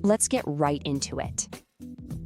Let's get right into it.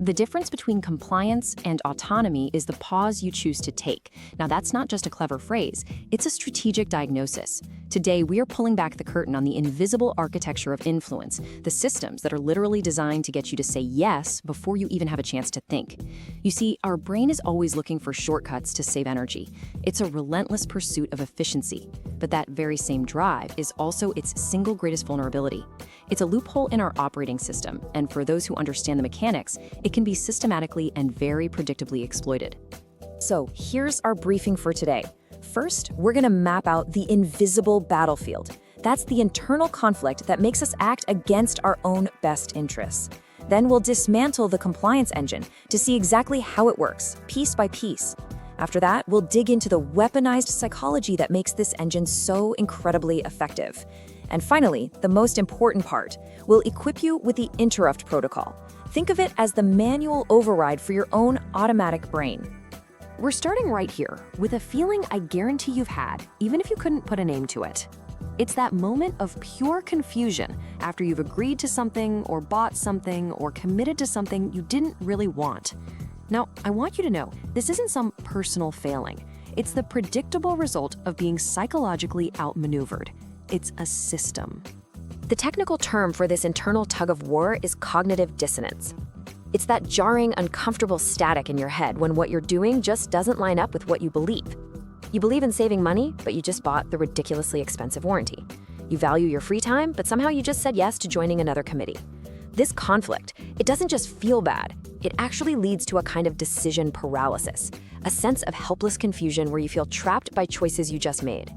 The difference between compliance and autonomy is the pause you choose to take. Now, that's not just a clever phrase, it's a strategic diagnosis. Today, we are pulling back the curtain on the invisible architecture of influence, the systems that are literally designed to get you to say yes before you even have a chance to think. You see, our brain is always looking for shortcuts to save energy. It's a relentless pursuit of efficiency. But that very same drive is also its single greatest vulnerability. It's a loophole in our operating system, and for those who understand the mechanics, it can be systematically and very predictably exploited. So here's our briefing for today. First, we're going to map out the invisible battlefield. That's the internal conflict that makes us act against our own best interests. Then we'll dismantle the compliance engine to see exactly how it works, piece by piece. After that, we'll dig into the weaponized psychology that makes this engine so incredibly effective. And finally, the most important part, we'll equip you with the Interrupt Protocol. Think of it as the manual override for your own automatic brain. We're starting right here with a feeling I guarantee you've had, even if you couldn't put a name to it. It's that moment of pure confusion after you've agreed to something or bought something or committed to something you didn't really want. Now, I want you to know, this isn't some personal failing. It's the predictable result of being psychologically outmaneuvered. It's a system. The technical term for this internal tug-of-war is cognitive dissonance. It's that jarring, uncomfortable static in your head when what you're doing just doesn't line up with what you believe. You believe in saving money, but you just bought the ridiculously expensive warranty. You value your free time, but somehow you just said yes to joining another committee. This conflict, it doesn't just feel bad, it actually leads to a kind of decision paralysis, a sense of helpless confusion where you feel trapped by choices you just made.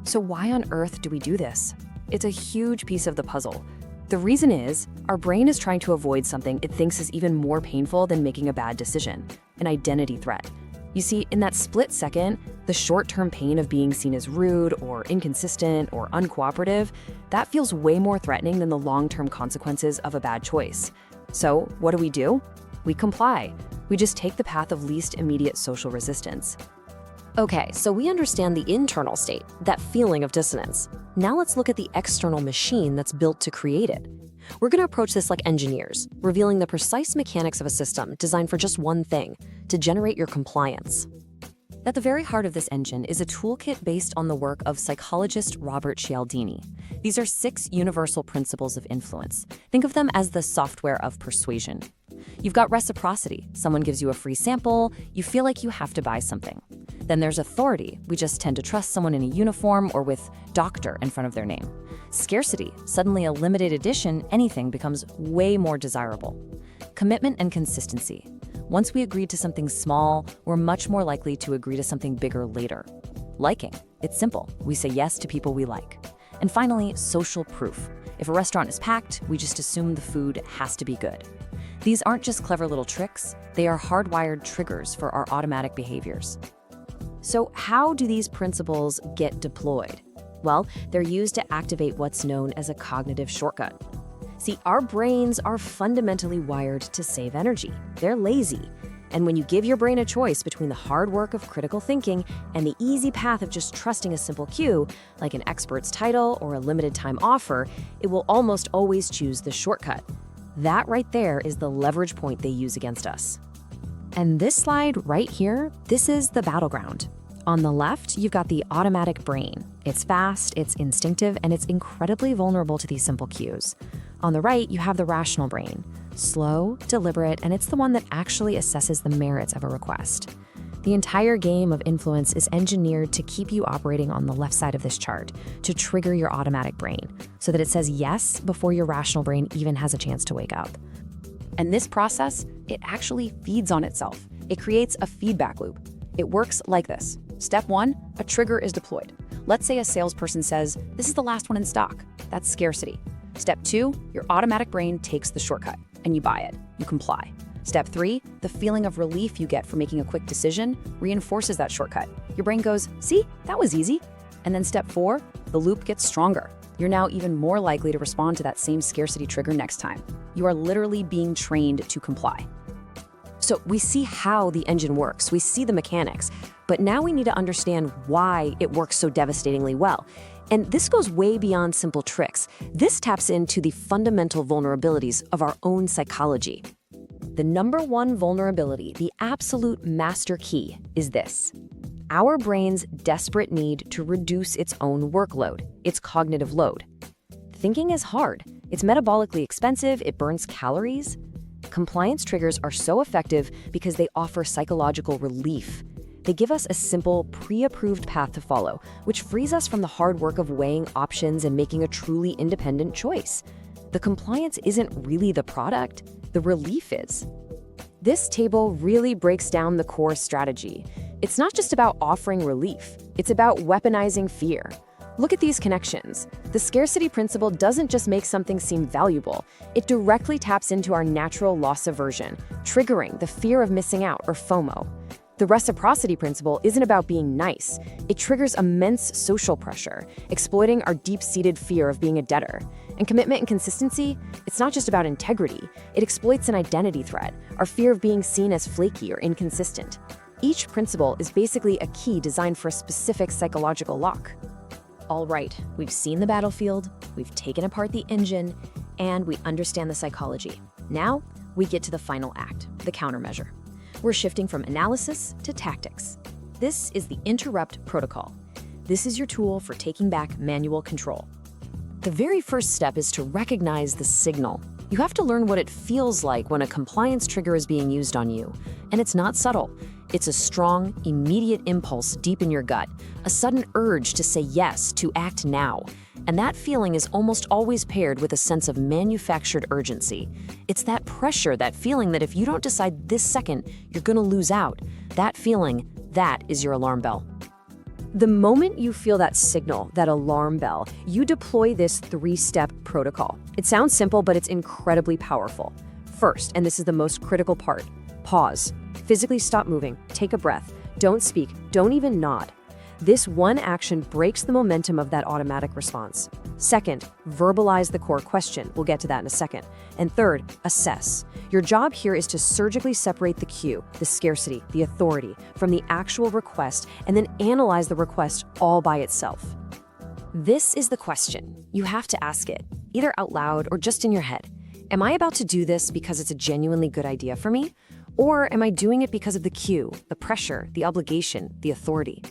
So why on earth do we do this? It's a huge piece of the puzzle. The reason is, our brain is trying to avoid something it thinks is even more painful than making a bad decision, an identity threat. You see, in that split second, the short-term pain of being seen as rude or inconsistent or uncooperative, that feels way more threatening than the long-term consequences of a bad choice. So what do? We comply. We just take the path of least immediate social resistance. Okay, so we understand the internal state, that feeling of dissonance. Now let's look at the external machine that's built to create it. We're going to approach this like engineers, revealing the precise mechanics of a system designed for just one thing, to generate your compliance. At the very heart of this engine is a toolkit based on the work of psychologist Robert Cialdini. These are 6 universal principles of influence. Think of them as the software of persuasion. You've got reciprocity. Someone gives you a free sample, you feel like you have to buy something. Then there's authority. We just tend to trust someone in a uniform or with doctor in front of their name. Scarcity. Suddenly a limited edition, anything becomes way more desirable. Commitment and consistency. Once we agreed to something small, we're much more likely to agree to something bigger later. Liking. It's simple. We say yes to people we like. And finally, social proof. If a restaurant is packed, we just assume the food has to be good. These aren't just clever little tricks, they are hardwired triggers for our automatic behaviors. So how do these principles get deployed? Well, they're used to activate what's known as a cognitive shortcut. See, our brains are fundamentally wired to save energy. They're lazy. And when you give your brain a choice between the hard work of critical thinking and the easy path of just trusting a simple cue, like an expert's title or a limited time offer, it will almost always choose the shortcut. That right there is the leverage point they use against us. And this slide right here, this is the battleground. On the left, you've got the automatic brain. It's fast, it's instinctive, and it's incredibly vulnerable to these simple cues. On the right, you have the rational brain. Slow, deliberate, and it's the one that actually assesses the merits of a request. The entire game of influence is engineered to keep you operating on the left side of this chart, to trigger your automatic brain, so that it says yes before your rational brain even has a chance to wake up. And this process, it actually feeds on itself. It creates a feedback loop. It works like this. Step 1, a trigger is deployed. Let's say a salesperson says, "This is the last one in stock." That's scarcity. Step 2, your automatic brain takes the shortcut, and you buy it. You comply. Step 3, the feeling of relief you get from making a quick decision reinforces that shortcut. Your brain goes, "See, that was easy." And then step 4, the loop gets stronger. You're now even more likely to respond to that same scarcity trigger next time. You are literally being trained to comply. So we see how the engine works, we see the mechanics, but now we need to understand why it works so devastatingly well. And this goes way beyond simple tricks. This taps into the fundamental vulnerabilities of our own psychology. The number one vulnerability, the absolute master key, is this: our brain's desperate need to reduce its own workload, its cognitive load. Thinking is hard. It's metabolically expensive, it burns calories. Compliance triggers are so effective because they offer psychological relief. They give us a simple, pre-approved path to follow, which frees us from the hard work of weighing options and making a truly independent choice. The compliance isn't really the product, the relief is. This table really breaks down the core strategy. It's not just about offering relief, it's about weaponizing fear. Look at these connections. The scarcity principle doesn't just make something seem valuable, it directly taps into our natural loss aversion, triggering the fear of missing out, or FOMO. The reciprocity principle isn't about being nice. It triggers immense social pressure, exploiting our deep-seated fear of being a debtor. And commitment and consistency, it's not just about integrity. It exploits an identity threat, our fear of being seen as flaky or inconsistent. Each principle is basically a key designed for a specific psychological lock. All right, we've seen the battlefield, we've taken apart the engine, and we understand the psychology. Now, we get to the final act, the countermeasure. We're shifting from analysis to tactics. This is the Interrupt Protocol. This is your tool for taking back manual control. The very first step is to recognize the signal. You have to learn what it feels like when a compliance trigger is being used on you. And it's not subtle. It's a strong, immediate impulse deep in your gut, a sudden urge to say yes, to act now. And that feeling is almost always paired with a sense of manufactured urgency. It's that pressure, that feeling that if you don't decide this second, you're gonna lose out. That feeling, that is your alarm bell. The moment you feel that signal, that alarm bell, you deploy this 3-step protocol. It sounds simple, but it's incredibly powerful. First, and this is the most critical part, pause. Physically stop moving, take a breath, don't speak, don't even nod. This one action breaks the momentum of that automatic response. Second, verbalize the core question. We'll get to that in a second. And third, assess. Your job here is to surgically separate the cue, the scarcity, the authority, from the actual request, and then analyze the request all by itself. This is the question. You have to ask it, either out loud or just in your head. Am I about to do this because it's a genuinely good idea for me? Or am I doing it because of the cue, the pressure, the obligation, the authority?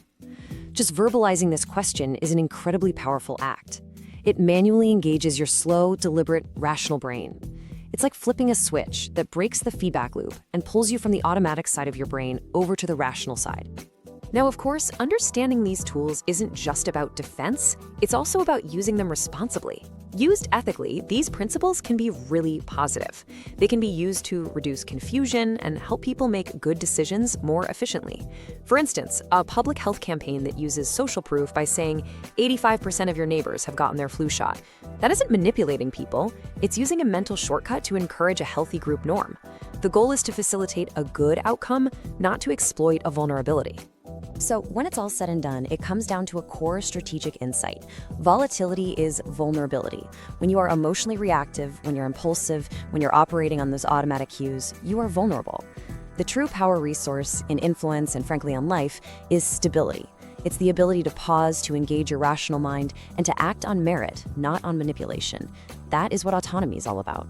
Just verbalizing this question is an incredibly powerful act. It manually engages your slow, deliberate, rational brain. It's like flipping a switch that breaks the feedback loop and pulls you from the automatic side of your brain over to the rational side. Now, of course, understanding these tools isn't just about defense, it's also about using them responsibly. Used ethically, these principles can be really positive. They can be used to reduce confusion and help people make good decisions more efficiently. For instance, a public health campaign that uses social proof by saying 85% of your neighbors have gotten their flu shot. That isn't manipulating people, it's using a mental shortcut to encourage a healthy group norm. The goal is to facilitate a good outcome, not to exploit a vulnerability. So when it's all said and done, it comes down to a core strategic insight. Volatility is vulnerability. When you are emotionally reactive, when you're impulsive, when you're operating on those automatic cues, you are vulnerable. The true power resource in influence and frankly on life is stability. It's the ability to pause, to engage your rational mind, and to act on merit, not on manipulation. That is what autonomy is all about.